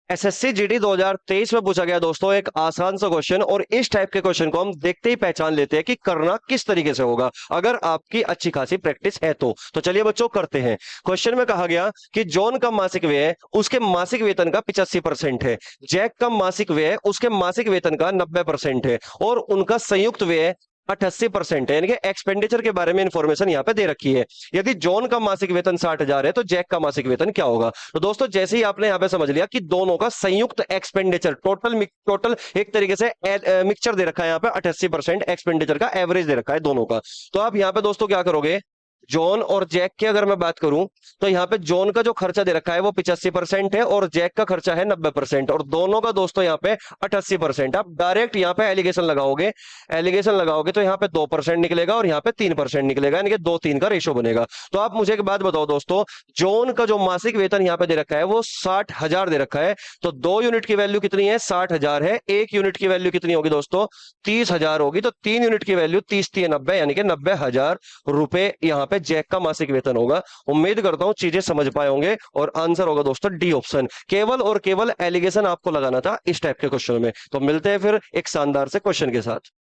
SSC GD 2023 में पूछा गया दोस्तों एक आसान सा क्वेश्चन, और इस टाइप के क्वेश्चन को हम देखते ही पहचान लेते हैं कि करना किस तरीके से होगा, अगर आपकी अच्छी खासी प्रैक्टिस है तो चलिए बच्चों करते हैं। क्वेश्चन में कहा गया कि जॉन का मासिक व्यय है उसके मासिक वेतन का 85% है, जैक का मासिक व्यय है उसके मासिक वेतन का 90% है, और उनका संयुक्त व्यय 88% है। यानी कि एक्सपेंडिचर के बारे में इंफॉर्मेशन यहाँ पे दे रखी है। यदि जॉन का मासिक वेतन 60,000 है तो जैक का मासिक वेतन क्या होगा। तो दोस्तों जैसे ही आपने यहाँ पे समझ लिया कि दोनों का संयुक्त एक्सपेंडिचर टोटल एक तरीके से मिक्सचर दे रखा है, यहाँ पे 88% एक्सपेंडिचर का एवरेज दे रखा है दोनों का। तो आप यहाँ पे दोस्तों क्या करोगे, जॉन और जैक की अगर मैं बात करूं तो यहाँ पे जॉन का जो खर्चा दे रखा है वो 85% है और जैक का खर्चा है 90%, और दोनों का दोस्तों यहाँ पे 88%। आप डायरेक्ट यहाँ पे एलिगेशन लगाओगे तो यहाँ पे 2% निकलेगा और यहाँ पे 3% निकलेगा, यानी कि 2-3 का रेशो बनेगा। तो आप मुझे एक बात बताओ दोस्तों, जॉन का जो मासिक वेतन यहाँ पे दे रखा है वो 60,000 दे रखा है, तो 2 यूनिट की वैल्यू कितनी है, 60,000 है। 1 यूनिट की वैल्यू कितनी होगी दोस्तों, 30,000 होगी, तो 3 यूनिट की वैल्यू 30-3-90 यानी कि 90,000 रुपए यहाँ पे जैक का मासिक वेतन होगा। उम्मीद करता हूं चीजें समझ पाए होंगे, और आंसर होगा दोस्तों डी ऑप्शन। केवल और केवल एलिगेशन आपको लगाना था इस टाइप के क्वेश्चन में। तो मिलते हैं फिर एक शानदार से क्वेश्चन के साथ।